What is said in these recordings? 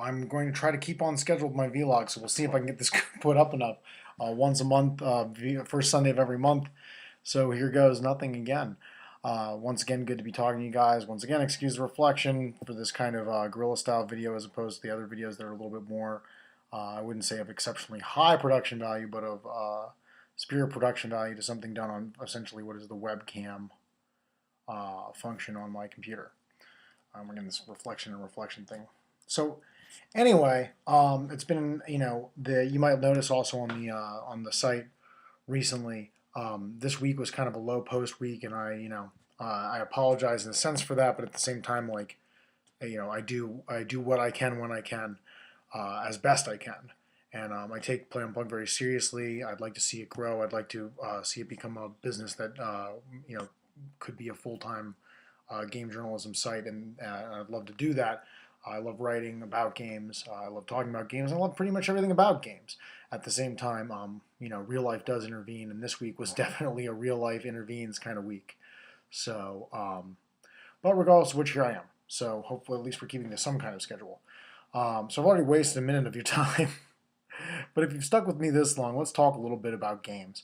I'm going to try to keep on schedule with my vlog, so we'll see if I can get this put up enough. Once a month, first Sunday of every month. So here goes nothing again. Once again, good to be talking to you guys. Once again, excuse the reflection for this kind of guerrilla style video as opposed to the other videos that are a little bit more, I wouldn't say of exceptionally high production value, but of superior production value to something done on essentially what is the webcam function on my computer. We're getting this reflection and reflection thing. So anyway, it's been, you might notice also on the site recently. This week was kind of a low post week, and I apologize in a sense for that, but at the same time, like, I do what I can when I can, as best I can, and I take Play Unplugged very seriously. I'd like to see it grow. I'd like to see it become a business that could be a full-time game journalism site, and I'd love to do that. I love writing about games. I love talking about games. I love pretty much everything about games. At the same time, real life does intervene, and this week was definitely a real life intervenes kind of week. So, but regardless of which, here I am. So hopefully, at least we're keeping to some kind of schedule. So I've already wasted a minute of your time, but if you've stuck with me this long, let's talk a little bit about games.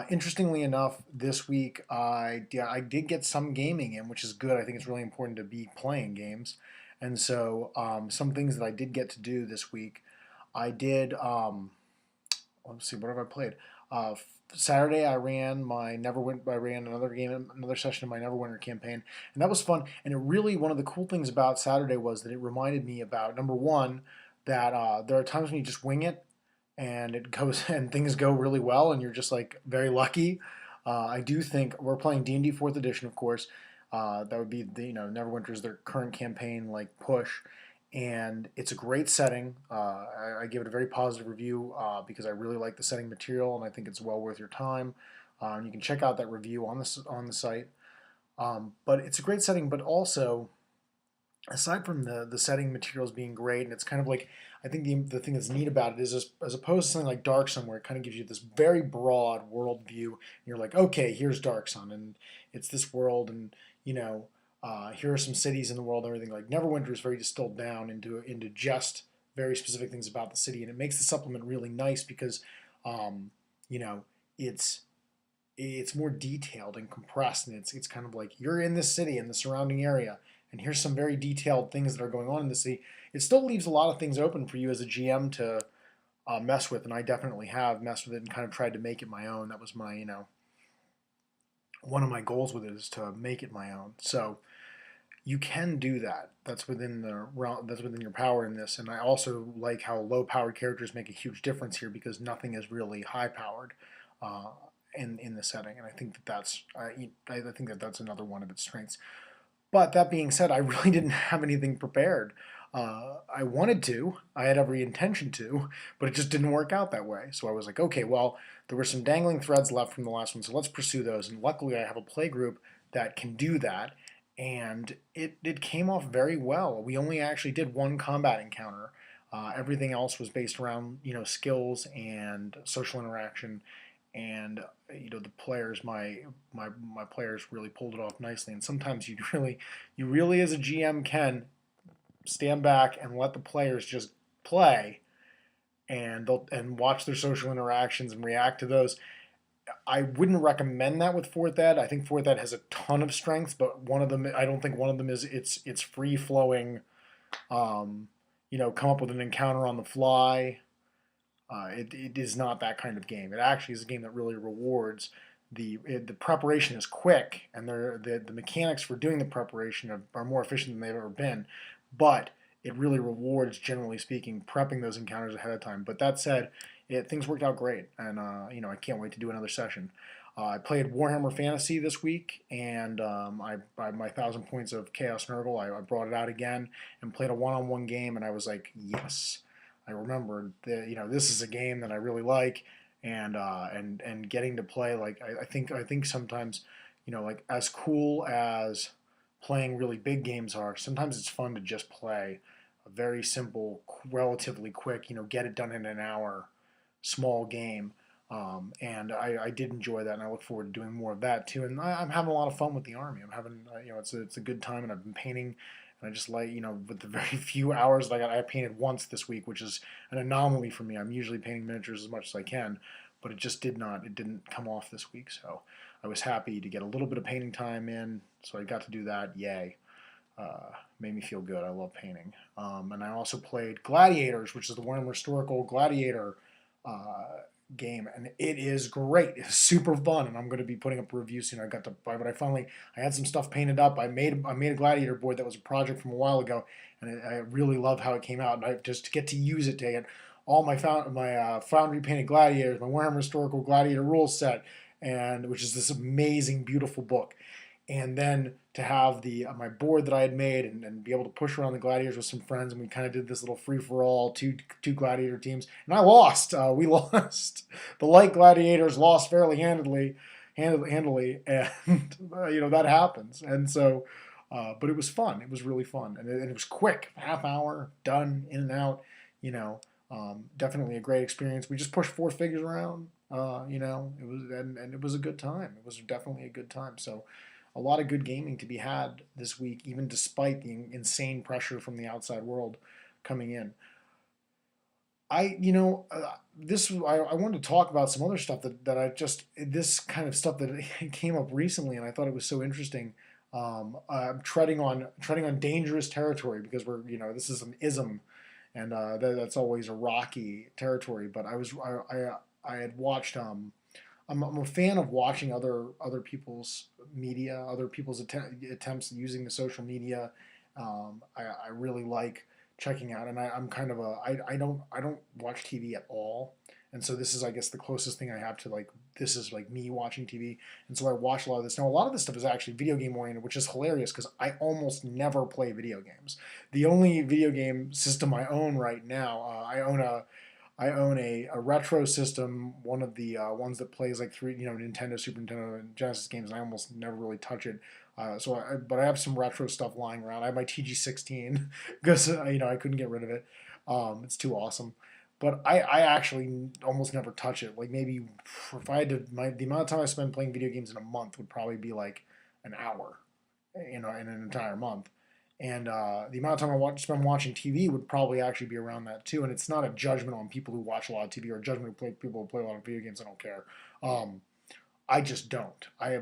Interestingly enough, this week I did get some gaming in, which is good. I think it's really important to be playing games. And so some things that I did get to do this week, I did, let's see, what have I played? Saturday I ran another session of my Neverwinter campaign, and that was fun. And it really, one of the cool things about Saturday was that it reminded me about, number one, that there are times when you just wing it, and it goes and things go really well, and you're just like very lucky. I do think we're playing D&D 4th edition, of course. That would be the Neverwinter's their current campaign like push, and it's a great setting. I give it a very positive review because I really like the setting material, and I think it's well worth your time. You can check out that review on the site. But it's a great setting, but also, aside from the setting materials being great, and it's kind of like, I think the thing that's neat about it is, as opposed to something like Dark Sun, where it kind of gives you this very broad world view, and you're like, okay, here's Dark Sun, and it's this world, and here are some cities in the world and everything. Like Neverwinter is very distilled down into just very specific things about the city, and it makes the supplement really nice because you know it's more detailed and compressed, and it's kind of like you're in this city and the surrounding area, and here's some very detailed things that are going on in the city. It still leaves a lot of things open for you as a GM to mess with, and I definitely have messed with it and kind of tried to make it my own. That was my one of my goals with it, is to make it my own. So you can do that. That's within the realm, that's within your power in this. And I also like how low-powered characters make a huge difference here, because nothing is really high-powered uh, in the setting. And I think I think that's another one of its strengths. But that being said, I really didn't have anything prepared. I wanted to, I had every intention to, but it just didn't work out that way. So I was like, okay, well, there were some dangling threads left from the last one, so let's pursue those. And luckily, I have a play group that can do that, and it came off very well. We only actually did one combat encounter. Everything else was based around skills and social interaction, and the players, my players really pulled it off nicely. And sometimes you really as a GM can stand back and let the players just play, and and watch their social interactions and react to those. I wouldn't recommend that with Fourth Ed. I think Fourth Ed has a ton of strengths, but one of them, I don't think one of them is it's free flowing. Come up with an encounter on the fly. It is not that kind of game. It actually is a game that really rewards the preparation is quick, and the mechanics for doing the preparation are more efficient than they've ever been, but it really rewards, generally speaking, prepping those encounters ahead of time. But that said, things worked out great, and I can't wait to do another session. I played Warhammer Fantasy this week, and by my 1,000 points of Chaos Nurgle, I brought it out again and played a one-on-one game, and I was like, yes. I remembered that this is a game that I really like, and getting to play, like, I think sometimes like, as cool as playing really big games are, sometimes it's fun to just play a very simple, relatively quick, get it done in an hour, small game. And I did enjoy that, and I look forward to doing more of that too. And I'm having a lot of fun with the army. I'm having it's a good time, and I've been painting And I just like, with the very few hours that I painted once this week, which is an anomaly for me. I'm usually painting miniatures as much as I can, but it didn't come off this week. So I was happy to get a little bit of painting time in. So I got to do that. Yay. Made me feel good. I love painting. And I also played Gladiators, which is the Warhammer Historical Gladiator uh, game, and it is great. It's super fun, and I'm going to be putting up a review soon. I got to buy, but I had some stuff painted up. I made a Gladiator board that was a project from a while ago, and I really love how it came out. And I just get to use it to get all my Foundry painted Gladiators, my Warhammer Historical Gladiator rules set, and which is this amazing, beautiful book, and then to have the my board that I had made and be able to push around the gladiators with some friends, and we kind of did this little free for all, two gladiator teams, and I lost. We lost. The light gladiators lost fairly handily, and that happens. And so, but it was fun. It was really fun, and it was quick, half hour, done, in and out. You know, Definitely a great experience. We just pushed four figures around. It was and it was a good time. It was definitely a good time. So a lot of good gaming to be had this week, even despite the insane pressure from the outside world coming in. I wanted to talk about some other stuff that I just this kind of stuff that came up recently, and I thought it was so interesting. I'm treading on dangerous territory because this is an ism, and that's always a rocky territory. But I had watched I'm a fan of watching other people's media, other people's attempts at using the social media. I really like checking out, and I'm kind of a I don't watch TV at all, and so this is, I guess, the closest thing I have to, like, this is like me watching TV, and so I watch a lot of this. Now a lot of this stuff is actually video game oriented, which is hilarious because I almost never play video games. The only video game system I own right now, I own a retro system, one of the ones that plays like Nintendo, Super Nintendo, and Genesis games. And I almost never really touch it. But I have some retro stuff lying around. I have my TG16 because I couldn't get rid of it. It's too awesome. But I actually almost never touch it. Like, maybe if I had to, the amount of time I spend playing video games in a month would probably be like an hour, in an entire month. And the amount of time spend watching TV would probably actually be around that too. And it's not a judgment on people who watch a lot of TV or a judgment on people who play a lot of video games. I don't care. Um, I just don't. I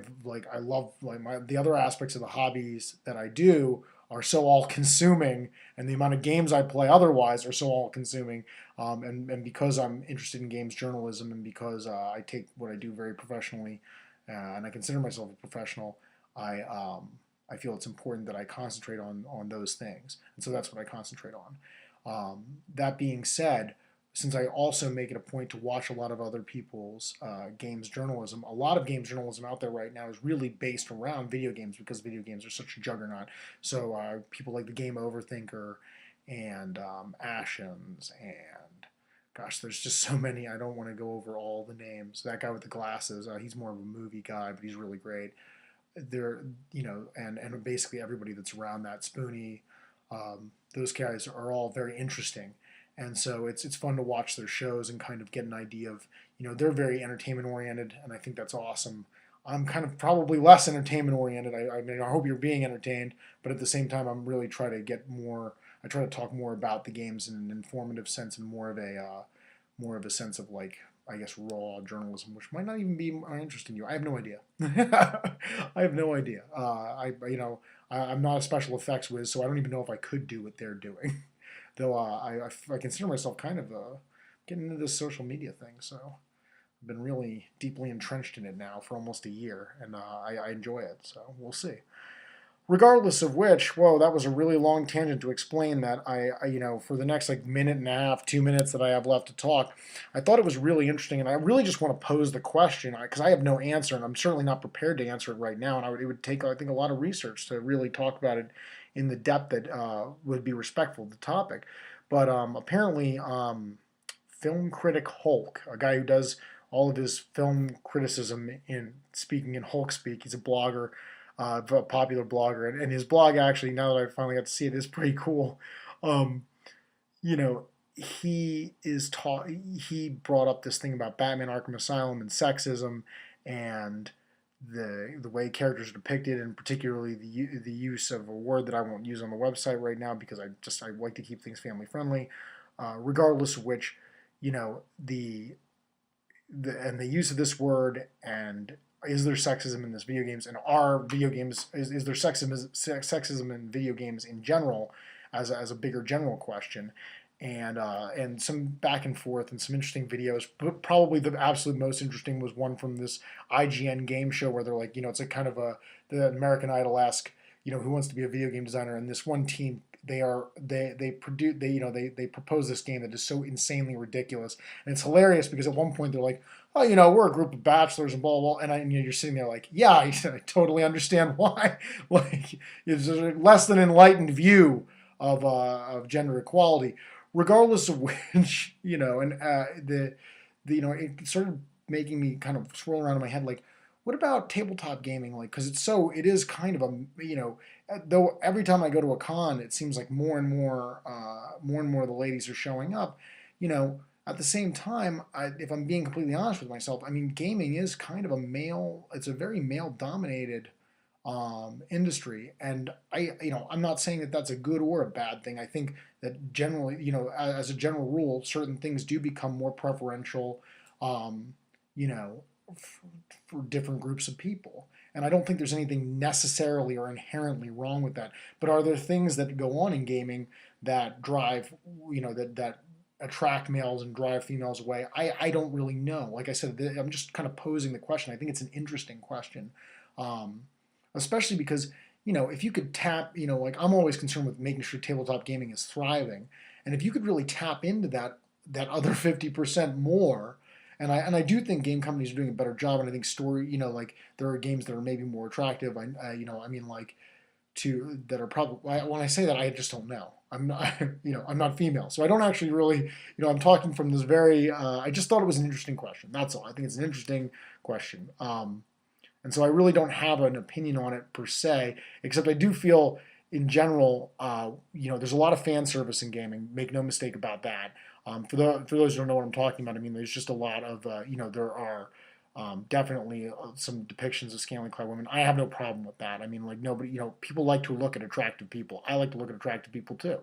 love, like, the other aspects of the hobbies that I do are so all consuming, and the amount of games I play otherwise are so all consuming. And because I'm interested in games journalism, and because I take what I do very professionally, and I consider myself a professional, I I feel it's important that I concentrate on those things, and so that's what I concentrate on. That being said, since I also make it a point to watch a lot of other people's games journalism, a lot of games journalism out there right now is really based around video games because video games are such a juggernaut. So people like the Game Overthinker and Ashens, and gosh, there's just so many. I don't want to go over all the names. That guy with the glasses, he's more of a movie guy, but he's really great. They're and basically everybody that's around that, Spoonie, those guys are all very interesting, and so it's fun to watch their shows and kind of get an idea of, they're very entertainment oriented, and I think that's awesome. I'm kind of probably less entertainment oriented. I mean, I hope you're being entertained, but at the same time, I'm really try to get more. I try to talk more about the games in an informative sense, and more of a sense of, like, I guess, raw journalism, which might not even be interesting to you. I have no idea. I have no idea. I'm not a special effects whiz, so I don't even know if I could do what they're doing. Though I consider myself kind of getting into this social media thing, so I've been really deeply entrenched in it now for almost a year, and I enjoy it. So we'll see. Regardless of which, whoa, that was a really long tangent to explain that for the next, like, minute and a half, 2 minutes that I have left to talk, I thought it was really interesting, and I really just want to pose the question because I have no answer, and I'm certainly not prepared to answer it right now, and it would take, I think, a lot of research to really talk about it in the depth that would be respectful of the topic. But apparently, film critic Hulk, a guy who does all of his film criticism in speaking in Hulk speak, he's a blogger, a popular blogger, and his blog, actually, now that I finally got to see it, is pretty cool. Um, you know, he brought up this thing about Batman Arkham Asylum and sexism, and the way characters are depicted, and particularly the use of a word that I won't use on the website right now because I like to keep things family friendly, regardless of which, you know, the use of this word, and is there sexism in this video games, and are video games, is there sexism in video games in general, as a bigger general question, and some back and forth and some interesting videos. But probably the absolute most interesting was one from this IGN game show where they're like, it's a kind of the American Idol-esque, who wants to be a video game designer, and this one team, they propose this game that is so insanely ridiculous, and it's hilarious because at one point they're like, oh, we're a group of bachelors and blah blah, and you're sitting there like, yeah, I totally understand why. Like, it's a less than enlightened view of gender equality, regardless of which, and it started making me kind of swirl around in my head like, what about tabletop gaming? Like, because it is kind of a, though every time I go to a con, it seems like more and more of the ladies are showing up. At the same time, if I'm being completely honest with myself, I mean, gaming is kind of it's a very male-dominated industry, and I'm not saying that that's a good or a bad thing. I think that generally, as a general rule, certain things do become more preferential, um, you know, for different groups of people. And I don't think there's anything necessarily or inherently wrong with that. But are there things that go on in gaming that drive, that attract males and drive females away? I don't really know. Like I said, I'm just kind of posing the question. I think it's an interesting question, um, especially because, if you could tap, like I'm always concerned with making sure tabletop gaming is thriving. And if you could really tap into that other 50% more, and I do think game companies are doing a better job, and I think like there are games that are maybe more attractive. I mean, like that are probably, when I say that, I just don't know. I'm not, I'm not female, so I don't actually really, I'm talking from this very. I just thought it was an interesting question. That's all. I think it's an interesting question, and so I really don't have an opinion on it per se, except I do feel in general, there's a lot of fan service in gaming. Make no mistake about that. For those who don't know what I'm talking about, I mean, there's just a lot of, there are definitely some depictions of scantily clad women. I have no problem with that. I mean, like nobody, people like to look at attractive people. I like to look at attractive people too.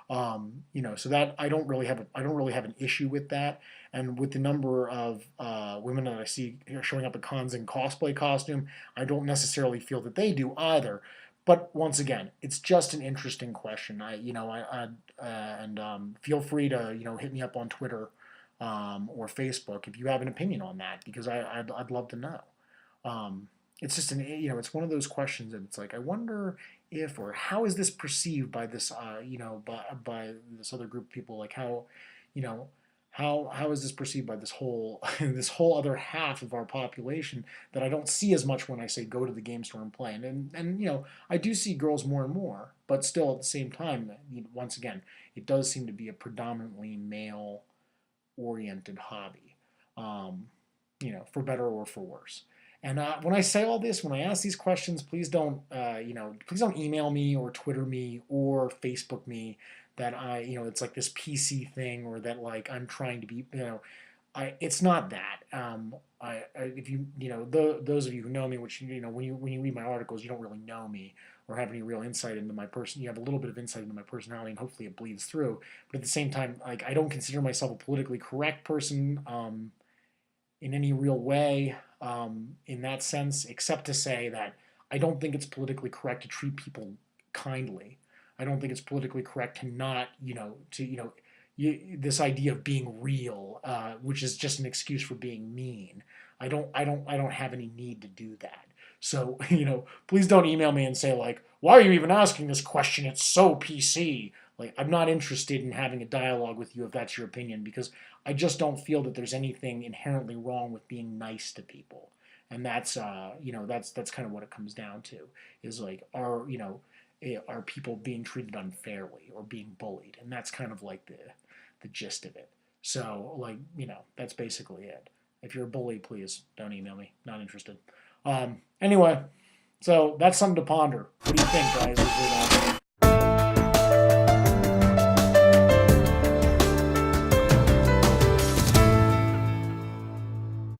So that I don't really have an issue with that. And with the number of women that I see showing up at cons in cosplay costume, I don't necessarily feel that they do either. But once again, it's just an interesting question. Feel free to hit me up on Twitter or Facebook if you have an opinion on that, because I'd love to know. It's just it's one of those questions, and it's like, I wonder if, or how is this perceived by this by this other group of people, like how you know how is this perceived by this whole this whole other half of our population that I don't see as much when I say go to the game store and play, and I do see girls more and more, but still at the same time, once again, it does seem to be a predominantly male oriented hobby, for better or for worse. And when I say all this, when I ask these questions, please don't email me or Twitter me or Facebook me that it's like this PC thing, or that like I'm trying to be, it's not that. If those of you who know me, which when you read my articles, you don't really know me or have any real insight into my person. You have a little bit of insight into my personality, and hopefully it bleeds through. But at the same time, like I don't consider myself a politically correct person in any real way, in that sense, except to say that I don't think it's politically correct to treat people kindly. I don't think it's politically correct to not, this idea of being real, which is just an excuse for being mean. I don't have any need to do that. So, please don't email me and say like, why are you even asking this question? It's so PC. Like, I'm not interested in having a dialogue with you if that's your opinion, because I just don't feel that there's anything inherently wrong with being nice to people. And that's that's kind of what it comes down to, is like, are people being treated unfairly or being bullied? And that's kind of like the gist of it. So like, that's basically it. If you're a bully, please don't email me. Not interested. Anyway, so that's something to ponder. What do you think, guys?